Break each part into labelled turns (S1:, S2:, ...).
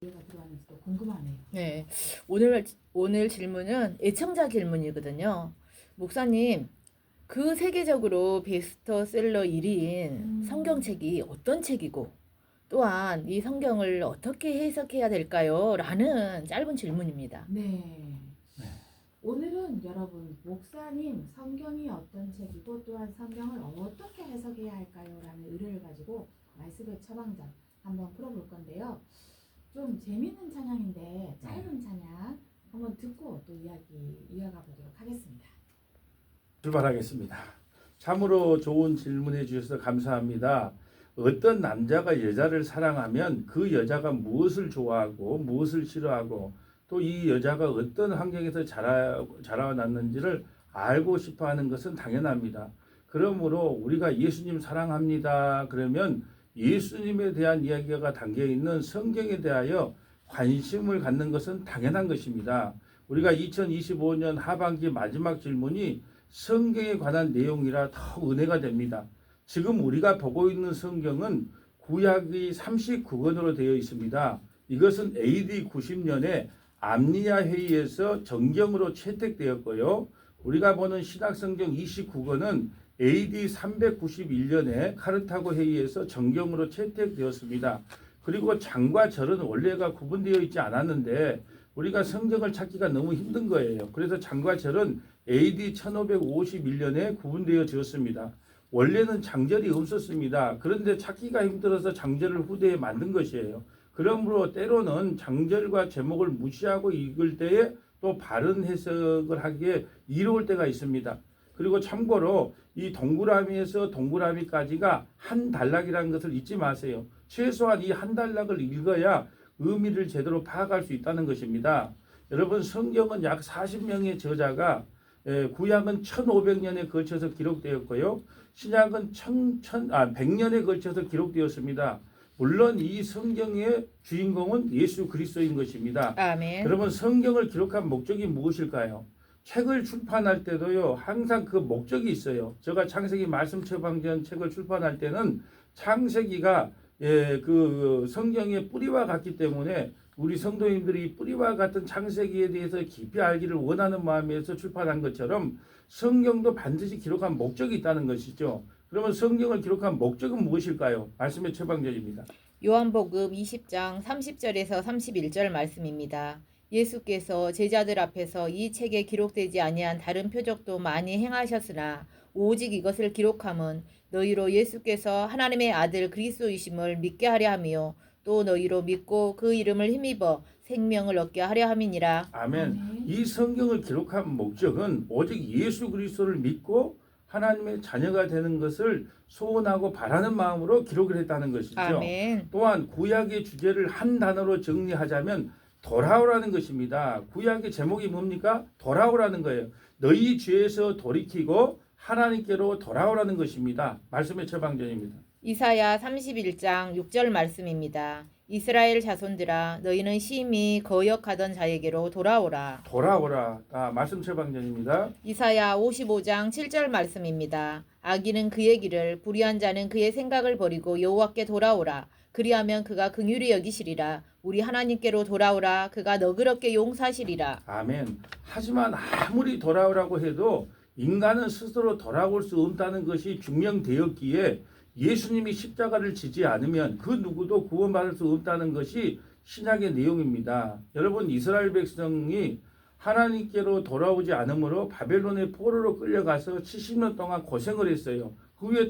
S1: 이해가 들어가는지도 궁금하네요.
S2: 네, 오늘 질문은 애청자 질문이거든요. 목사님, 그 세계적으로 베스트셀러 1위인 성경책이 어떤 책이고, 또한 이 성경을 어떻게 해석해야 될까요? 라는 짧은 질문입니다.
S1: 네. 오늘은 여러분 목사님 성경이 어떤 책이고 또한 성경을 어떻게 해석해야 할까요? 라는 의뢰를 가지고 말씀의 처방전 한번 풀어볼 건데요. 좀 재밌는 찬양인데 짧은 찬양 한번 듣고 또 이어가 보도록 하겠습니다.
S3: 출발하겠습니다. 참으로 좋은 질문해 주셔서 감사합니다. 어떤 남자가 여자를 사랑하면 그 여자가 무엇을 좋아하고 무엇을 싫어하고 또 이 여자가 어떤 환경에서 자라났는지를 알고 싶어 하는 것은 당연합니다. 그러므로 우리가 예수님 사랑합니다. 그러면 예수님에 대한 이야기가 담겨 있는 성경에 대하여 관심을 갖는 것은 당연한 것입니다. 우리가 2025년 하반기 마지막 질문이 성경에 관한 내용이라 더 은혜가 됩니다. 지금 우리가 보고 있는 성경은 구약이 39권으로 되어 있습니다. 이것은 AD 90년에 암니아 회의에서 정경으로 채택되었고요. 우리가 보는 신약성경 29권은 AD 391년에 카르타고 회의에서 정경으로 채택되었습니다. 그리고 장과 절은 원래가 구분되어 있지 않았는데 우리가 성경을 찾기가 너무 힘든 거예요. 그래서 장과 절은 AD 1551년에 구분되어졌습니다. 원래는 장절이 없었습니다. 그런데 찾기가 힘들어서 장절을 후대에 만든 것이에요. 그러므로 때로는 장절과 제목을 무시하고 읽을 때에 또 바른 해석을 하기에 이로울 때가 있습니다. 그리고 참고로 이 동그라미에서 동그라미까지가 한 단락이라는 것을 잊지 마세요. 최소한 이 한 단락을 읽어야 의미를 제대로 파악할 수 있다는 것입니다. 여러분 성경은 약 40명의 저자가 구약은 1500년에 걸쳐서 기록되었고요. 신약은 100년에 걸쳐서 기록되었습니다. 물론 이 성경의 주인공은 예수 그리스도인 것입니다.
S2: 아멘.
S3: 여러분 성경을 기록한 목적이 무엇일까요? 책을 출판할 때도요 항상 그 목적이 있어요. 제가 창세기 말씀 처방전 책을 출판할 때는 창세기가 그 성경의 뿌리와 같기 때문에 우리 성도님들이 뿌리와 같은 창세기에 대해서 깊이 알기를 원하는 마음에서 출판한 것처럼 성경도 반드시 기록한 목적이 있다는 것이죠. 그러면 성경을 기록한 목적은 무엇일까요? 말씀의 처방전입니다.
S2: 요한복음 20장 30절에서 31절 말씀입니다. 예수께서 제자들 앞에서 이 책에 기록되지 아니한 다른 표적도 많이 행하셨으나 오직 이것을 기록함은 너희로 예수께서 하나님의 아들 그리스도이심을 믿게 하려 함이요 또 너희로 믿고 그 이름을 힘입어 생명을 얻게 하려 함이니라.
S3: 아멘. 이 성경을 기록한 목적은 오직 예수 그리스도를 믿고 하나님의 자녀가 되는 것을 소원하고 바라는 마음으로 기록을 했다는 것이죠.
S2: 아멘.
S3: 또한 구약의 주제를 한 단어로 정리하자면 돌아오라는 것입니다. 구약의 제목이 뭡니까? 돌아오라는 거예요. 너희 죄에서 돌이키고 하나님께로 돌아오라는 것입니다. 말씀의 처방전입니다.
S2: 이사야 31장 6절 말씀입니다. 이스라엘 자손들아 너희는 심히 거역하던 자에게로 돌아오라.
S3: 돌아오라. 말씀 처방전입니다.
S2: 이사야 55장 7절 말씀입니다. 악인은 그의 길을 불의한 자는 그의 생각을 버리고 여호와께 돌아오라. 그리하면 그가 긍휼히 여기시리라. 우리 하나님께로 돌아오라. 그가 너그럽게 용서하시리라.
S3: 아멘. 하지만 아무리 돌아오라고 해도 인간은 스스로 돌아올 수 없다는 것이 증명되었기에 예수님이 십자가를 지지 않으면 그 누구도 구원받을 수 없다는 것이 신약의 내용입니다. 여러분 이스라엘 백성이 하나님께로 돌아오지 않으므로 바벨론의 포로로 끌려가서 70년 동안 고생을 했어요. 그 후에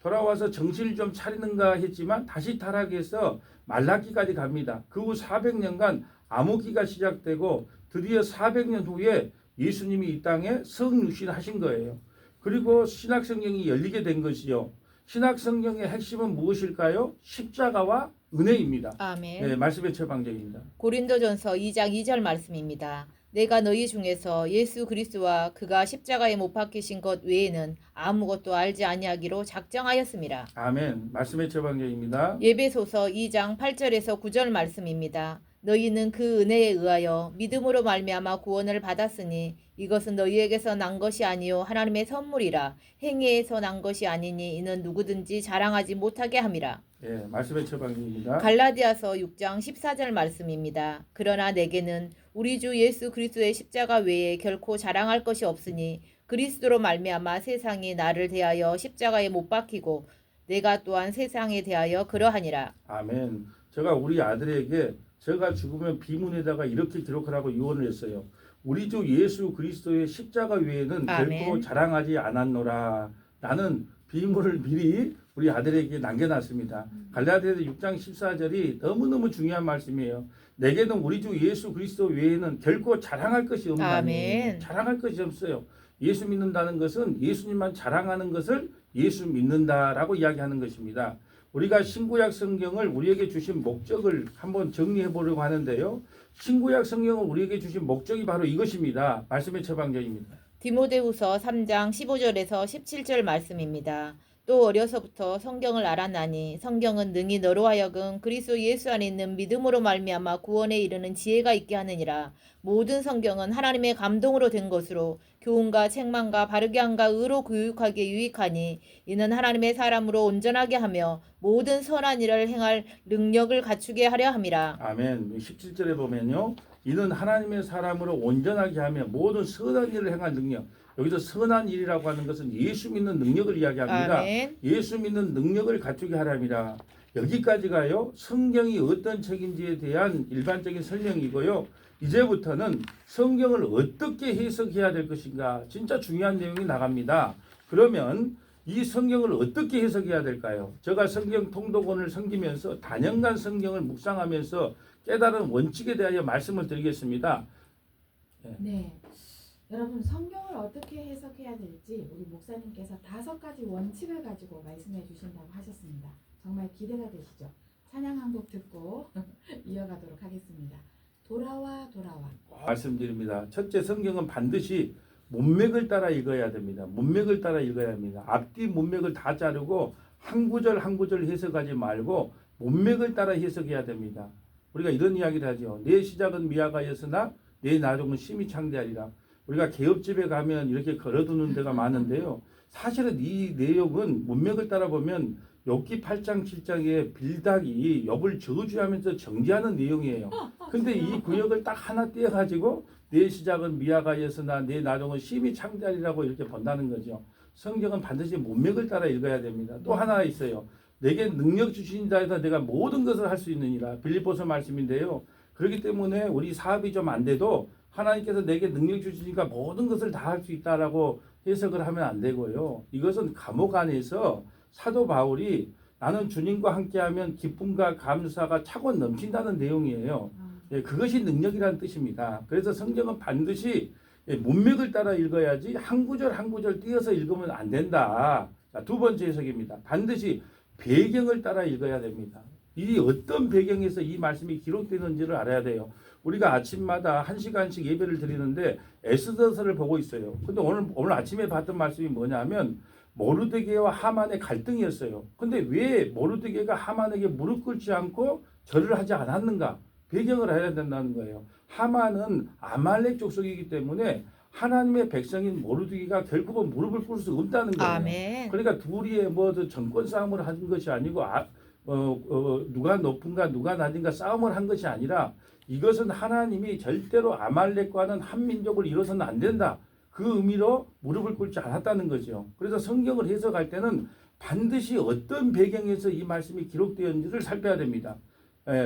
S3: 돌아와서 정신을 좀 차리는가 했지만 다시 타락해서 말라기까지 갑니다. 그 후 400년간 암흑기가 시작되고 드디어 400년 후에 예수님이 이 땅에 성육신하신 거예요. 그리고 신약성경이 열리게 된 것이요. 신약성경의 핵심은 무엇일까요? 십자가와 은혜입니다.
S2: 아멘.
S3: 네, 말씀의 처방전입니다.
S2: 고린도전서 2장 2절 말씀입니다. 내가 너희 중에서 예수 그리스도와 그가 십자가에 못 박히신 것 외에는 아무것도 알지 아니하기로 작정하였습니다.
S3: 아멘. 말씀의 처방전입니다.
S2: 예배소서 2장 8절에서 9절 말씀입니다. 너희는 그 은혜에 의하여 믿음으로 말미암아 구원을 받았으니 이것은 너희에게서 난 것이 아니요 하나님의 선물이라. 행위에서 난 것이 아니니 이는 누구든지 자랑하지 못하게 함이라.
S3: 예, 말씀의 처방입니다.
S2: 갈라디아서 6장 14절 말씀입니다. 그러나 내게는 우리 주 예수 그리스도의 십자가 외에 결코 자랑할 것이 없으니 그리스도로 말미암아 세상이 나를 대하여 십자가에 못 박히고 내가 또한 세상에 대하여 그러하니라.
S3: 아멘. 제가 우리 아들에게 제가 죽으면 비문에다가 이렇게 기록하라고 유언을 했어요. 우리 주 예수 그리스도의 십자가 외에는
S2: 아멘.
S3: 결코 자랑하지 않았노라. 나는 비문을 미리 우리 아들에게 남겨놨습니다. 갈라디아서 6장 14절이 너무너무 중요한 말씀이에요. 내게는 우리 주 예수 그리스도 외에는 결코 자랑할 것이 없나니.
S2: 아멘.
S3: 자랑할 것이 없어요. 예수 믿는다는 것은 예수님만 자랑하는 것을 예수 믿는다라고 이야기하는 것입니다. 우리가 신구약 성경을 우리에게 주신 목적을 한번 정리해 보려고 하는데요. 신구약 성경을 우리에게 주신 목적이 바로 이것입니다. 말씀의 처방전입니다.
S2: 디모데후서 3장 15절에서 17절 말씀입니다. 또 어려서부터 성경을 알았나니 성경은 능히 너로 하여금 그리스도 예수 안에 있는 믿음으로 말미암아 구원에 이르는 지혜가 있게 하느니라. 모든 성경은 하나님의 감동으로 된 것으로 교훈과 책망과 바르게 함과 의로 교육하기에 유익하니 이는 하나님의 사람으로 온전하게 하며 모든 선한 일을 행할 능력을 갖추게 하려 함이라.
S3: 아멘. 17절에 보면요. 이는 하나님의 사람으로 온전하게 하며 모든 선한 일을 행할 능력. 여기서 선한 일이라고 하는 것은 예수 믿는 능력을 이야기합니다.
S2: 아멘.
S3: 예수 믿는 능력을 갖추게 하랍니다. 여기까지가요. 성경이 어떤 책인지에 대한 일반적인 설명이고요. 이제부터는 성경을 어떻게 해석해야 될 것인가. 진짜 중요한 내용이 나갑니다. 그러면 이 성경을 어떻게 해석해야 될까요? 제가 성경 통독원을 섬기면서 단연간 성경을 묵상하면서 깨달은 원칙에 대하여 말씀을 드리겠습니다.
S1: 네. 여러분 성경을 어떻게 해석해야 될지 우리 목사님께서 5가지 원칙을 가지고 말씀해 주신다고 하셨습니다. 정말 기대가 되시죠? 찬양 한 곡 듣고 이어가도록 하겠습니다. 돌아와 돌아와.
S3: 말씀드립니다. 첫째, 성경은 반드시 문맥을 따라 읽어야 됩니다. 문맥을 따라 읽어야 합니다. 앞뒤 문맥을 다 자르고 한 구절 한 구절 해석하지 말고 문맥을 따라 해석해야 됩니다. 우리가 이런 이야기를 하죠. 내 시작은 미약하였으나 내 나중은 심히 창대하리라. 우리가 개업집에 가면 이렇게 걸어두는 데가 많은데요. 사실은 이 내용은 문맥을 따라 보면 욥기 8장 7장에 빌닥이 욥을 저주하면서 정죄하는 내용이에요. 근데 이 구역을 딱 하나 떼어가지고 내 시작은 미약하였으나 내 나중은 심히 창대하리라고 이렇게 본다는 거죠. 성경은 반드시 문맥을 따라 읽어야 됩니다. 또 하나 있어요. 내게 능력 주신 자에서 내가 모든 것을 할 수 있느니라. 빌립보서 말씀인데요. 그렇기 때문에 우리 사업이 좀 안 돼도 하나님께서 내게 능력 주시니까 모든 것을 다 할 수 있다라고 해석을 하면 안 되고요. 이것은 감옥 안에서 사도 바울이 나는 주님과 함께하면 기쁨과 감사가 차고 넘친다는 내용이에요. 예, 그것이 능력이라는 뜻입니다. 그래서 성경은 반드시 문맥을 따라 읽어야지 한 구절 한 구절 띄어서 읽으면 안 된다. 자, 두 번째 해석입니다. 반드시 배경을 따라 읽어야 됩니다. 이 어떤 배경에서 이 말씀이 기록되는지를 알아야 돼요. 우리가 아침마다 1시간씩 예배를 드리는데 에스더서를 보고 있어요. 근데 오늘 아침에 봤던 말씀이 뭐냐면 모르드게와 하만의 갈등이었어요. 근데 왜 모르드게가 하만에게 무릎 꿇지 않고 절을 하지 않았는가? 배경을 알아야 된다는 거예요. 하만은 아말렉 족속이기 때문에 하나님의 백성인 모르드게가 결국은 무릎을 꿇을 수 없다는 거예요.
S2: 아멘.
S3: 그러니까 둘이 뭐 정권 싸움을 한 것이 아니고 누가 높은가 누가 낮은가 싸움을 한 것이 아니라 이것은 하나님이 절대로 아말렉과는 한 민족을 이뤄서는 안 된다. 그 의미로 무릎을 꿇지 않았다는 거죠. 그래서 성경을 해석할 때는 반드시 어떤 배경에서 이 말씀이 기록되었는지를 살펴야 됩니다.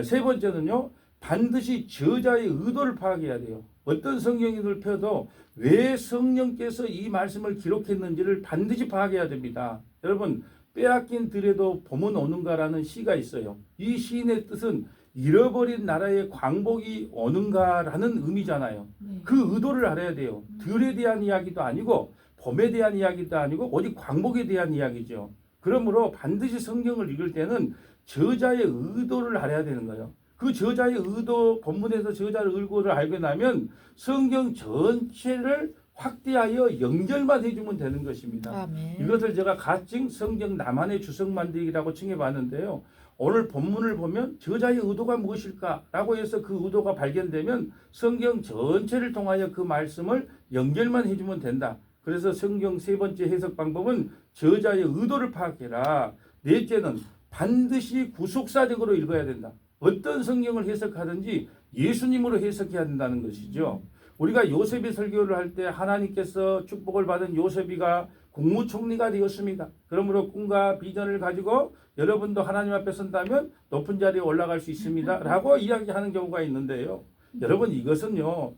S3: 세 번째는요. 반드시 저자의 의도를 파악해야 돼요. 어떤 성경을 펴도 왜 성령께서 이 말씀을 기록했는지를 반드시 파악해야 됩니다. 여러분 빼앗긴 들에도 봄은 오는가라는 시가 있어요. 이 시인의 뜻은 잃어버린 나라의 광복이 오는가라는 의미잖아요.
S1: 네.
S3: 그 의도를 알아야 돼요. 들에 대한 이야기도 아니고 봄에 대한 이야기도 아니고 오직 광복에 대한 이야기죠. 그러므로 반드시 성경을 읽을 때는 저자의 의도를 알아야 되는 거예요. 그 저자의 의도, 본문에서 저자의 의도를 알게 나면 성경 전체를 확대하여 연결만 해주면 되는 것입니다.
S2: 아멘.
S3: 이것을 제가 가칭 성경 나만의 주석 만들기라고 칭해봤는데요. 오늘 본문을 보면 저자의 의도가 무엇일까라고 해서 그 의도가 발견되면 성경 전체를 통하여 그 말씀을 연결만 해주면 된다. 그래서 성경 세 번째 해석 방법은 저자의 의도를 파악해라. 넷째는 반드시 구속사적으로 읽어야 된다. 어떤 성경을 해석하든지 예수님으로 해석해야 된다는 것이죠. 우리가 요셉의 설교를 할 때 하나님께서 축복을 받은 요셉이가 국무총리가 되었습니다. 그러므로 꿈과 비전을 가지고 여러분도 하나님 앞에 선다면 높은 자리에 올라갈 수 있습니다. 라고 이야기하는 경우가 있는데요. 여러분 이것은요.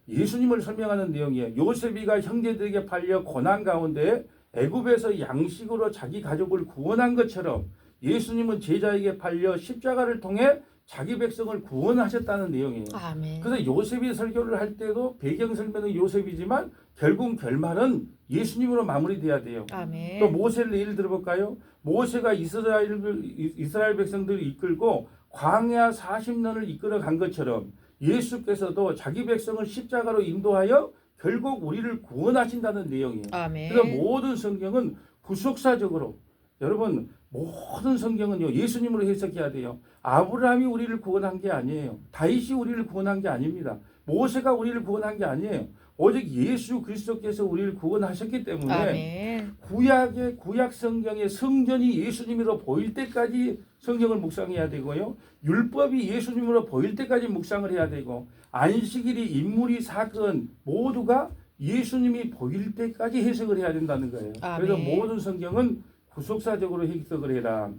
S3: 예수님을 설명하는 내용이에요. 요셉이가 형제들에게 팔려 고난 가운데 애굽에서 양식으로 자기 가족을 구원한 것처럼 예수님은 제자에게 팔려 십자가를 통해 자기 백성을 구원하셨다는 내용이에요.
S2: 아멘.
S3: 그래서 요셉이 설교를 할 때도 배경 설명은 요셉이지만 결국 결말은 예수님으로 마무리돼야 돼요.
S2: 아멘.
S3: 또 모세를 예를 들어볼까요? 모세가 이스라엘 백성들을 이끌고 광야 40년을 이끌어 간 것처럼 예수께서도 자기 백성을 십자가로 인도하여 결국 우리를 구원하신다는 내용이에요.
S2: 아멘.
S3: 그래서 모든 성경은 구속사적으로 여러분 모든 성경은요 예수님으로 해석해야 돼요. 아브라함이 우리를 구원한 게 아니에요. 다윗이 우리를 구원한 게 아닙니다. 모세가 우리를 구원한 게 아니에요. 오직 예수 그리스도께서 우리를 구원하셨기 때문에
S2: 아멘.
S3: 구약 성경의 성전이 예수님으로 보일 때까지 성경을 묵상해야 되고요. 율법이 예수님으로 보일 때까지 묵상을 해야 되고 안식일이 인물이 사건 모두가 예수님이 보일 때까지 해석을 해야 된다는 거예요.
S2: 아멘.
S3: 그래서 모든 성경은 구속사적으로 해석을 해라.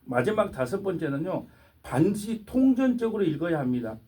S3: 마지막 다섯 번째는요. 반드시 통전적으로 읽어야 합니다.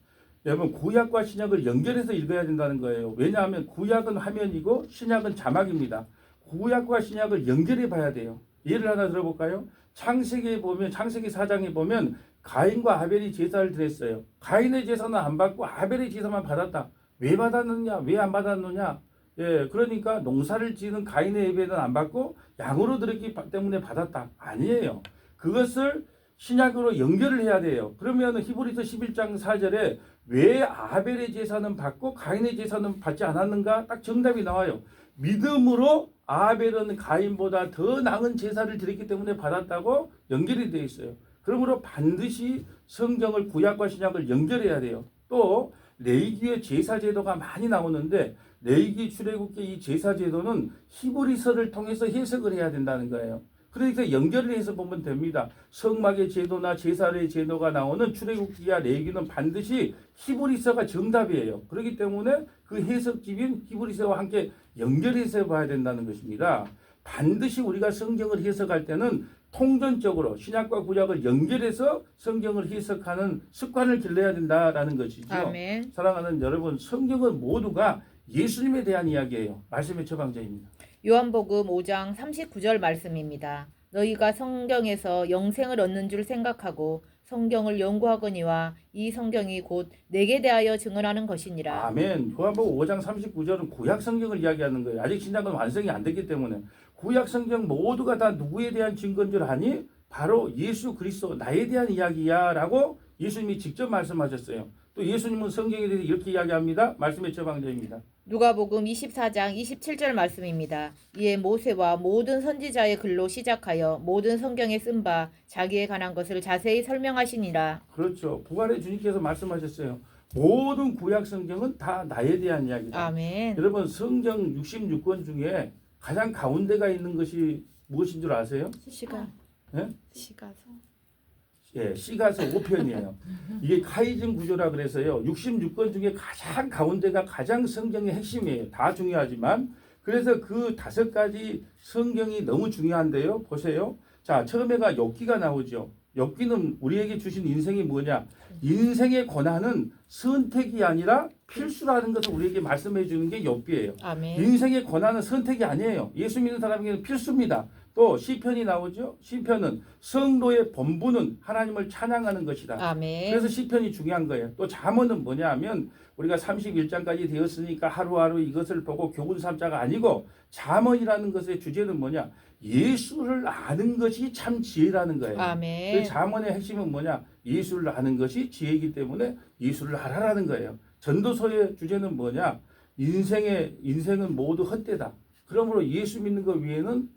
S3: 여러분 구약과 신약을 연결해서 읽어야 된다는 거예요. 왜냐하면 구약은 화면이고 신약은 자막입니다. 구약과 신약을 연결해 봐야 돼요. 예를 하나 들어볼까요? 창세기에 보면 창세기 4장에 보면 가인과 아벨이 제사를 드렸어요. 가인의 제사는 안 받고 아벨의 제사만 받았다. 왜 받았느냐? 왜 안 받았느냐? 예, 그러니까 농사를 지는 가인의 예배는 안 받고 양으로 드렸기 때문에 받았다. 아니에요. 그것을 신약으로 연결을 해야 돼요. 그러면 히브리서 11장 4절에 왜 아벨의 제사는 받고 가인의 제사는 받지 않았는가? 딱 정답이 나와요. 믿음으로 아벨은 가인보다 더 나은 제사를 드렸기 때문에 받았다고 연결이 되어 있어요. 그러므로 반드시 성경을 구약과 신약을 연결해야 돼요. 또 레위기의 제사 제도가 많이 나오는데 레위기 출애굽기 이 제사 제도는 히브리서를 통해서 해석을 해야 된다는 거예요. 그러니까 연결을 해서 보면 됩니다. 성막의 제도나 제사의 제도가 나오는 출애굽기와 레위기는 반드시 히브리서가 정답이에요. 그렇기 때문에 그 해석집인 히브리서와 함께 연결해서 봐야 된다는 것입니다. 반드시 우리가 성경을 해석할 때는 통전적으로 신약과 구약을 연결해서 성경을 해석하는 습관을 길러야 된다라는 것이죠.
S2: 아멘.
S3: 사랑하는 여러분, 성경은 모두가 예수님에 대한 이야기예요. 말씀의 처방전입니다.
S2: 요한복음 5장 39절 말씀입니다. 너희가 성경에서 영생을 얻는 줄 생각하고 성경을 연구하거니와 이 성경이 곧 내게 대하여 증언하는 것이니라.
S3: 아멘. 요한복음 5장 39절은 구약 성경을 이야기하는 거예요. 아직 신약은 완성이 안 됐기 때문에 구약 성경 모두가 다 누구에 대한 증거인 줄 아니? 바로 예수 그리스도 나에 대한 이야기야라고 예수님이 직접 말씀하셨어요. 또 예수님은 성경에 대해서 이렇게 이야기합니다. 말씀의 처방전입니다.
S2: 누가복음 24장 27절 말씀입니다. 이에 모세와 모든 선지자의 글로 시작하여 모든 성경에 쓴 바 자기에 관한 것을 자세히 설명하시니라.
S3: 그렇죠. 부활의 주님께서 말씀하셨어요. 모든 구약 성경은 다 나에 대한 이야기다.
S2: 아멘.
S3: 여러분 성경 66권 중에 가장 가운데가 있는 것이 무엇인 줄 아세요?
S2: 시가.
S3: 예?
S2: 시가서.
S3: 예, 시가서 5편이에요. 이게 카이즘 구조라 그래서요. 66권 중에 가장 가운데가 가장 성경의 핵심이에요. 다 중요하지만 그래서 그 5가지 성경이 너무 중요한데요. 보세요. 자, 처음에가 욥기가 나오죠. 욥기는 우리에게 주신 인생이 뭐냐? 인생의 고난은 선택이 아니라 필수라는 것을 우리에게 말씀해 주는 게 욥기예요.
S2: 아멘.
S3: 인생의 고난은 선택이 아니에요. 예수 믿는 사람에게는 필수입니다. 또 시편이 나오죠. 시편은 성도의 본분은 하나님을 찬양하는 것이다.
S2: 아멘.
S3: 그래서 시편이 중요한 거예요. 또 잠언은 뭐냐 하면 우리가 31장까지 되었으니까 하루하루 이것을 보고 교훈 삼자가 아니고 잠언이라는 것의 주제는 뭐냐? 예수를 아는 것이 참 지혜라는 거예요.
S2: 아멘.
S3: 그 잠언의 핵심은 뭐냐? 예수를 아는 것이 지혜이기 때문에 예수를 알아라는 거예요. 전도서의 주제는 뭐냐? 인생은 모두 헛되다. 그러므로 예수 믿는 것 위에는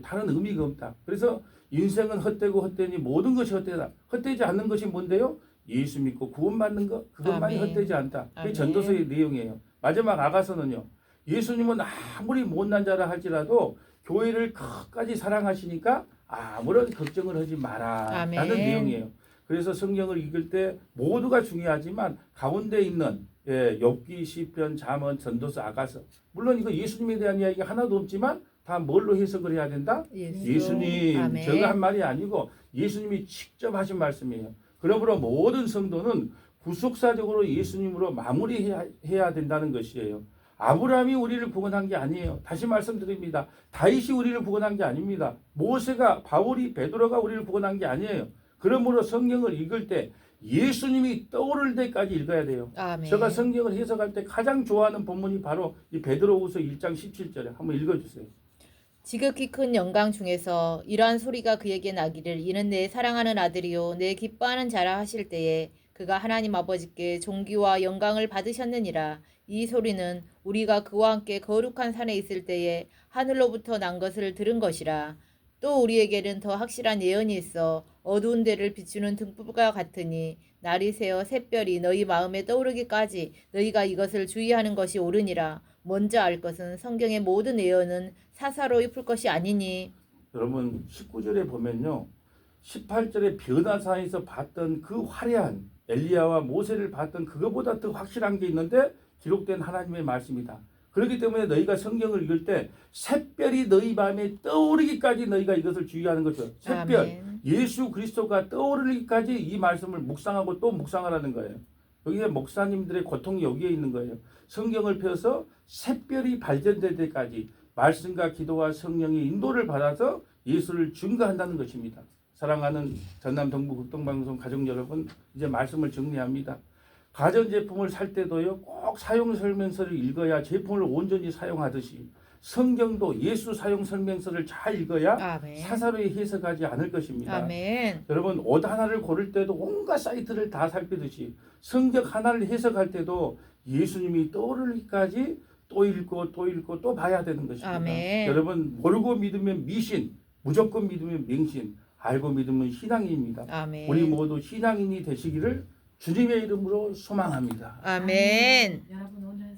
S3: 다른 의미가 없다. 그래서 인생은 헛되고 헛되니 모든 것이 헛되다. 헛되지 않는 것이 뭔데요? 예수 믿고 구원받는 것, 그것만이
S2: 아멘.
S3: 헛되지 않다. 그게
S2: 아멘.
S3: 전도서의 내용이에요. 마지막 아가서는요. 예수님은 아무리 못난 자라 할지라도 교회를 끝까지 사랑하시니까 아무런 걱정을 하지 마라
S2: 아멘.
S3: 라는 내용이에요. 그래서 성경을 읽을 때 모두가 중요하지만 가운데 있는 욥기, 시편, 잠언, 전도서, 아가서, 물론 이거 예수님에 대한 이야기가 하나도 없지만 다 뭘로 해석을 해야 된다? 예수님,
S2: 아멘.
S3: 제가 한 말이 아니고 예수님이 직접 하신 말씀이에요. 그러므로 모든 성도는 구속사적으로 예수님으로 마무리해야 된다는 것이에요. 아브라함이 우리를 구원한 게 아니에요. 다시 말씀드립니다. 다윗이 우리를 구원한 게 아닙니다. 모세가, 바울이, 베드로가 우리를 구원한 게 아니에요. 그러므로 성경을 읽을 때 예수님이 떠오를 때까지 읽어야 돼요.
S2: 아멘.
S3: 제가 성경을 해석할 때 가장 좋아하는 본문이 바로 이 베드로후서 1장 17절에 한번 읽어주세요.
S2: 지극히 큰 영광 중에서 이러한 소리가 그에게 나기를 이는 내 사랑하는 아들이요 내 기뻐하는 자라 하실 때에 그가 하나님 아버지께 존귀와 영광을 받으셨느니라. 이 소리는 우리가 그와 함께 거룩한 산에 있을 때에 하늘로부터 난 것을 들은 것이라. 또 우리에게는 더 확실한 예언이 있어 어두운 데를 비추는 등불과 같으니 날이 새어 샛별이 너희 마음에 떠오르기까지 너희가 이것을 주의하는 것이 옳으니라. 먼저 알 것은 성경의 모든 예언은 사사로이 풀 것이 아니니.
S3: 여러분 19절에 보면요. 18절에 변화산에서 봤던 그 화려한 엘리야와 모세를 봤던 그거보다 더 확실한 게 있는데 기록된 하나님의 말씀이다. 그렇기 때문에 너희가 성경을 읽을 때 샛별이 너희 마음에 떠오르기까지 너희가 이것을 주의하는 거죠. 샛별,
S2: 아멘.
S3: 예수 그리스도가 떠오르기까지 이 말씀을 묵상하고 또 묵상하라는 거예요. 여기에 목사님들의 고통이 여기에 있는 거예요. 성경을 펴서 샛별이 발견될 때까지 말씀과 기도와 성령의 인도를 받아서 예수를 증거한다는 것입니다. 사랑하는 전남 동부 극동방송 가족 여러분, 이제 말씀을 정리합니다. 가전제품을 살 때도요, 꼭 사용 설명서를 읽어야 제품을 온전히 사용하듯이 성경도 예수 사용 설명서를 잘 읽어야
S2: 아멘.
S3: 사사로이 해석하지 않을 것입니다.
S2: 아멘.
S3: 여러분 옷 하나를 고를 때도 온갖 사이트를 다 살피듯이 성경 하나를 해석할 때도 예수님이 떠오르기까지 또 읽고 또 읽고 또 봐야 되는 것입니다.
S2: 아멘.
S3: 여러분 모르고 믿으면 미신, 무조건 믿으면 맹신, 알고 믿으면 신앙인입니다.
S2: 아멘.
S3: 우리 모두 신앙인이 되시기를 주님의 이름으로 소망합니다.
S2: 아멘.
S1: 여러분 오늘